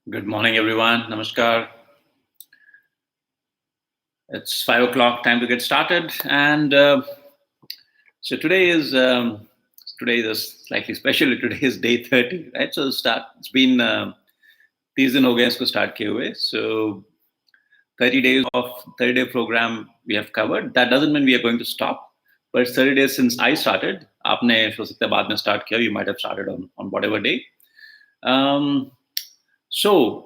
Good morning, everyone. Namaskar. It's 5 o'clock. Time to get started. And so today is slightly special. Today is day 30, right? So start. It's been 30 दिन हो गए इसको start किए हुए. So 30 days of 30-day program we have covered. That doesn't mean we are going to stop. But it's 30 days since I started. आपने हो सकता है बाद में start किया. You might have started on whatever day. Um, so.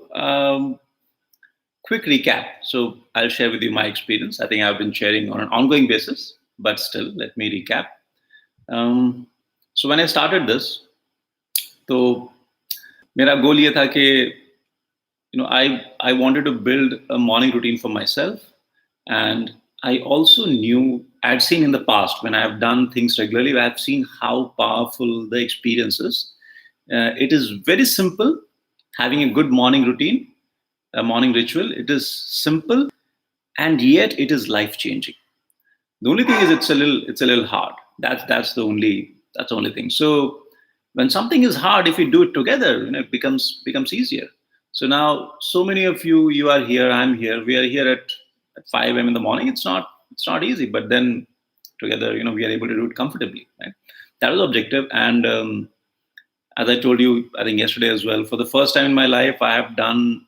Quick recap. So I'll share with you my experience. I think I've been sharing on an ongoing basis, but still, let me recap. So when I started this, तो मेरा goal ये था कि I wanted to build a morning routine for myself, and I also knew I'd seen in the past when I've done things regularly, I've seen how powerful the experience is. It is very simple having a good morning routine, a morning ritual. It is simple, and yet it is life changing. The only thing is it's a little hard. That's the only thing. So when something is hard, if you do it together, it becomes easier. So now, so many of you are here, I'm here, we are here at 5 a.m. in the morning. It's not easy, but then together, we are able to do it comfortably. Right? That was the objective, and as I told you, I think yesterday as well, for the first time in my life, I have done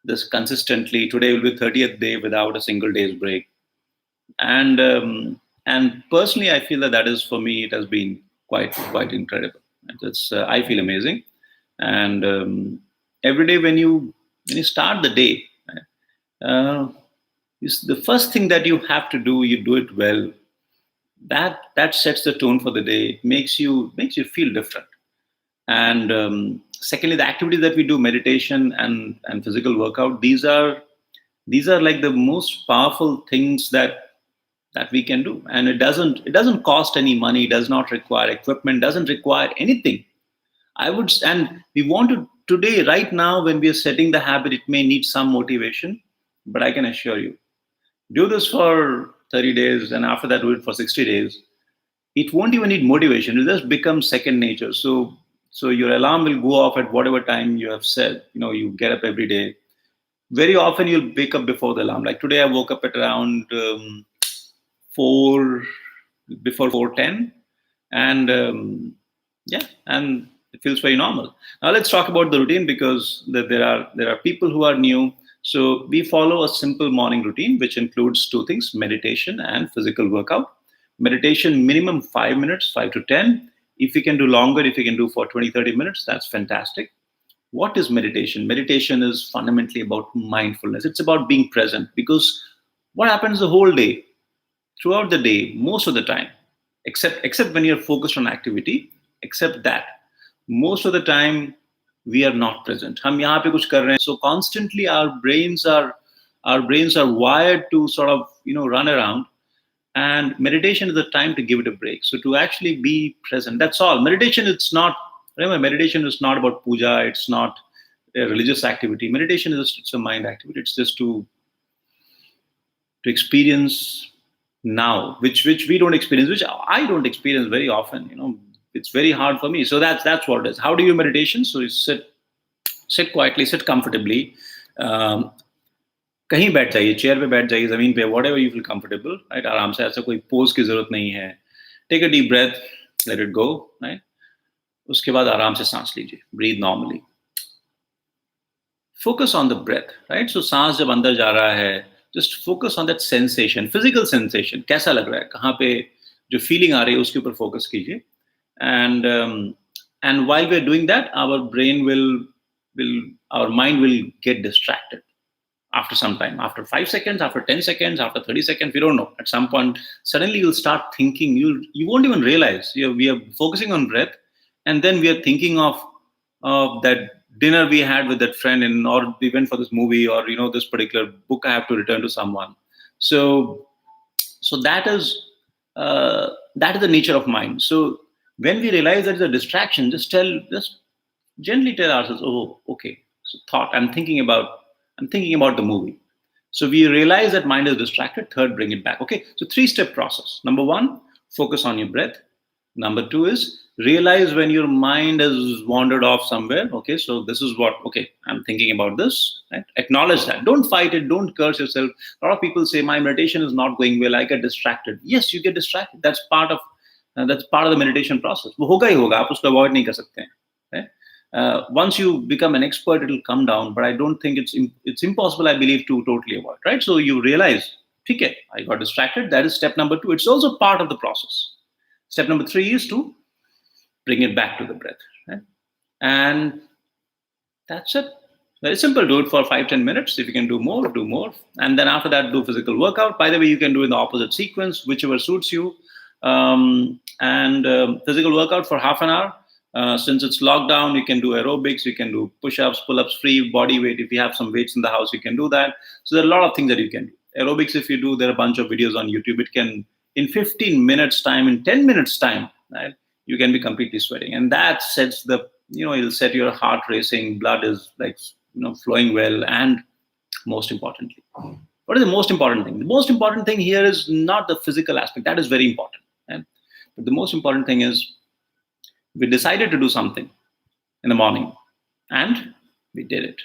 this consistently. Today will be the 30th day without a single day's break, and personally, I feel that is, for me, it has been quite incredible. It's I feel amazing, and every day when you start the day, uh, the first thing that you have to do, you do it well. That sets the tone for the day. It makes you feel different. And secondly, the activities that we do, meditation and physical workout, these are like the most powerful things that we can do. And it doesn't cost any money, it does not require equipment, doesn't require anything. And we want to today, right now, when we are setting the habit, it may need some motivation, but I can assure you, do this for 30 days, and after that, do it for 60 days. It won't even need motivation. It just becomes second nature. So your alarm will go off at whatever time you have said. You get up every day. Very often you'll wake up before the alarm. Like today, I woke up at around 4 before 4:10, and and it feels very normal. Now let's talk about the routine, because there are people who are new. So we follow a simple morning routine which includes two things: meditation and physical workout. Meditation minimum 5 minutes, 5 to 10. If you can do longer, if you can do for 20, 30 minutes, that's fantastic. What is meditation? Meditation is fundamentally about mindfulness. It's about being present, because what happens the whole day, throughout the day, most of the time, except when you're focused on activity, except that, most of the time we are not present. हम यहाँ पे कुछ कर रहे हैं. So constantly our brains are wired to sort of run around. And meditation is the time to give it a break. So to actually be present, that's all. Meditation, meditation is not about puja. It's not a religious activity. Meditation it's a mind activity. It's just to experience now, which we don't experience, which I don't experience very often. It's very hard for me. So that's what it is. How do you meditation? So you sit quietly, sit comfortably. कहीं बैठ जाइए, chair पे बैठ जाइए, जमीन पे, whatever you feel comfortable, right? आराम से, ऐसा कोई पोज की जरूरत नहीं है. Take a deep breath, let it go, right? उसके बाद आराम से सांस लीजिए, breathe normally. Focus on the breath, right? So सांस जब अंदर जा रहा है, just focus on that sensation, physical sensation. कैसा लग रहा है, कहाँ पे जो feeling आ रही है, उसके ऊपर focus कीजिए. And while we're doing that, our mind will get distracted. After some time, after 5 seconds, after 10 seconds, after 30 seconds, we don't know. At some point, suddenly you'll start thinking. You won't even realize. We are focusing on breath, and then we are thinking of that dinner we had with that friend, or we went for this movie, or this particular book I have to return to someone. So that is the nature of mind. So when we realize that it's a distraction, just gently tell ourselves, oh, okay. So thought, I'm thinking about the movie. So we realize that mind is distracted. Third, bring it back. Okay. So 3-step process. Number 1, focus on your breath. Number two is realize when your mind has wandered off somewhere. Okay, so this is what, okay, I'm thinking about this. Right? Acknowledge that. Don't fight it. Don't curse yourself. A lot of people say, my meditation is not going well. I get distracted. Yes, you get distracted. That's part of the meditation process. वो होगा ही होगा. आप उसको avoid नहीं कर सकते हैं. Right? Once you become an expert, it'll come down. But I don't think it's impossible, I believe, to totally avoid. Right? So you realize, okay, I got distracted. That is step number two. It's also part of the process. Step number three is to bring it back to the breath. Right? And that's it. Very simple. Do it for 5-10 minutes. If you can do more, do more. And then after that, do physical workout. By the way, you can do in the opposite sequence, whichever suits you. Physical workout for half an hour. Since it's lockdown, you can do aerobics, you can do push-ups, pull-ups, free body weight. If you have some weights in the house, you can do that. So there are a lot of things that you can do. Aerobics, if you do, there are a bunch of videos on YouTube. It can, in 15 minutes time, in 10 minutes time, right, you can be completely sweating. And that sets the, it'll set your heart racing, blood is like, flowing well. And most importantly, what is the most important thing? The most important thing here is not the physical aspect. That is very important. Right? But the most important thing is we decided to do something in the morning and we did it.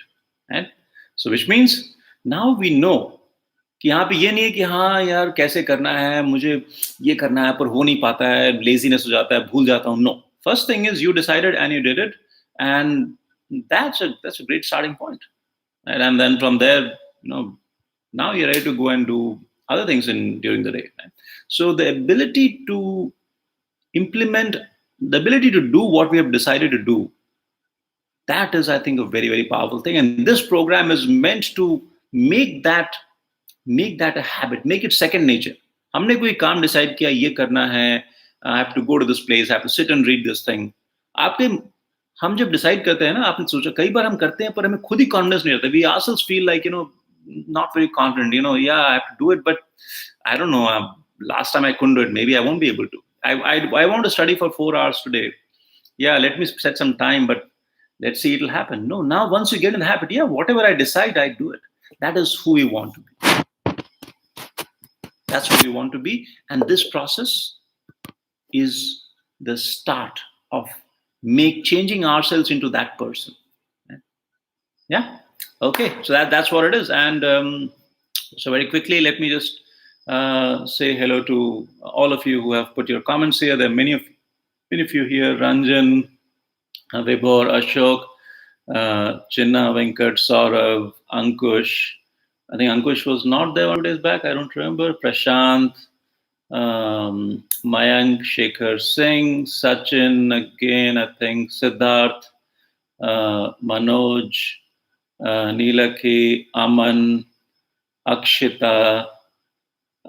Right? So which means now we know कि यहाँ पे ये नहीं है कि हाँ यार कैसे करना है, मुझे ये करना है पर हो नहीं पाता है, लेजीनेस हो जाता है, भूल जाता हूँ. No. First thing is you decided and you did it, and that's a great starting point. Right? And then from there, now you're ready to go and do other things during the day. Right? So the ability to implement, the ability to do what we have decided to do, that is, I think, a very, very powerful thing. And this program is meant to make that a habit, make it second nature. हमने कोई काम decide किया, ये करना है, I have to go to this place, I have to sit and read this thing. हम जब decide करते हैं ना, आपने सोचा, कई बार हम करते हैं पर हमें खुद ही confidence नहीं रहता. We ourselves feel like, not very confident, yeah, I have to do it, but I don't know, last time I couldn't do it, maybe I won't be able to. I want to study for 4 hours today. Yeah, let me set some time, but let's see, it'll happen. No, now once you get in the habit, yeah, whatever I decide, I do it. That is who we want to be. That's who we want to be. And this process is the start of changing ourselves into that person. Yeah? Okay, so that's what it is. And so very quickly, let me just say hello to all of you who have put your comments here. There are many of you here. Ranjan, Vibhor, Ashok, Chinna, Venkat, Saurav, Ankush. I think Ankush was not there 2 days back. I don't remember. Prashant, Mayank, Shekhar Singh, Sachin again, I think, Siddharth, Manoj, Neelakhi, Aman, Akshita,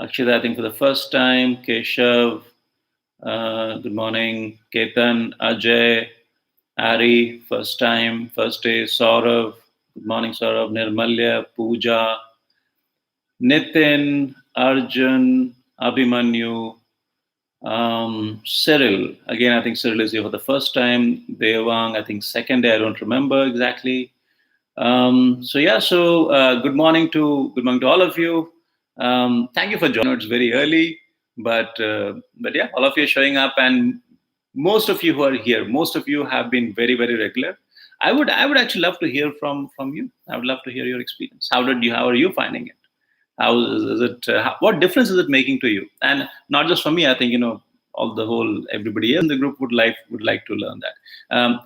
I think for the first time, Keshav, good morning, Ketan, Ajay, Ari, first time, first day, Saurav, good morning, Saurav, Nirmalya, Pooja, Nitin, Arjun, Abhimanyu, Cyril, again, I think Cyril is here for the first time, Devang, I think second day, I don't remember exactly. Good morning to all of you. Thank you for joining. It's very early, but yeah, all of you are showing up, and most of you who are here, most of you have been very, very regular. I would actually love to hear from you. I would love to hear your experience. How are you finding it? How is it? What difference is it making to you? And not just for me. I think everybody else in the group would like to learn that.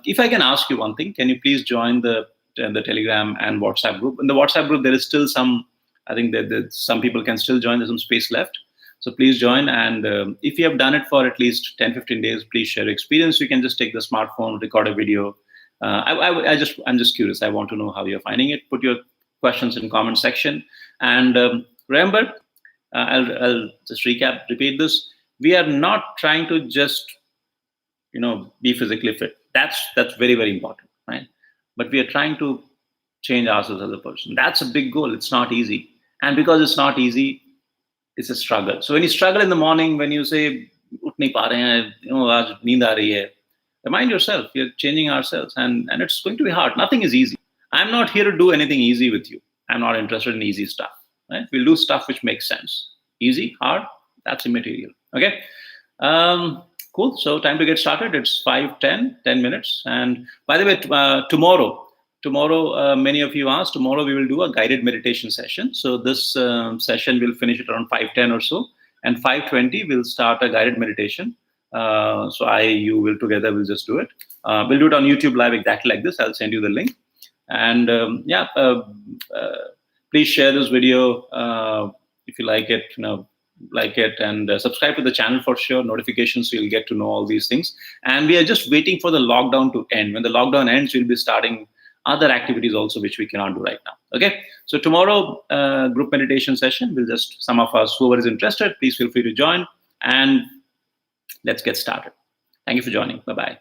If I can ask you one thing, can you please join the Telegram and WhatsApp group? In the WhatsApp group, there is still some. I think that some people can still join. There's some space left. So please join. And if you have done it for at least 10-15 days, please share your experience. You can just take the smartphone, record a video. I'm just curious. I want to know how you're finding it. Put your questions in comment section. And remember, I'll just repeat this. We are not trying to just, be physically fit. That's very, very important, right? But we are trying to change ourselves as a person. That's a big goal. It's not easy. And because it's not easy, it's a struggle. So when you struggle in the morning, when you say, "Ut nahi pa rahe hain, aaj neend aa rahi hai," remind yourself, you're changing ourselves, and it's going to be hard. Nothing is easy. I'm not here to do anything easy with you. I'm not interested in easy stuff. Right? We'll do stuff which makes sense. Easy, hard, that's immaterial. Okay. Cool. So time to get started. It's 10 minutes. And by the way, tomorrow, many of you asked, tomorrow we will do a guided meditation session. So this session will finish at around 5:10 or so. And 5:20, we'll start a guided meditation. You will together, we'll just do it. We'll do it on YouTube Live exactly like this. I'll send you the link. And please share this video if you like it, and subscribe to the channel for sure. Notifications, so you'll get to know all these things. And we are just waiting for the lockdown to end. When the lockdown ends, we'll be starting other activities also, which we cannot do right now. Okay. So tomorrow, group meditation session. We'll just, some of us, whoever is interested, please feel free to join. And let's get started. Thank you for joining. Bye-bye.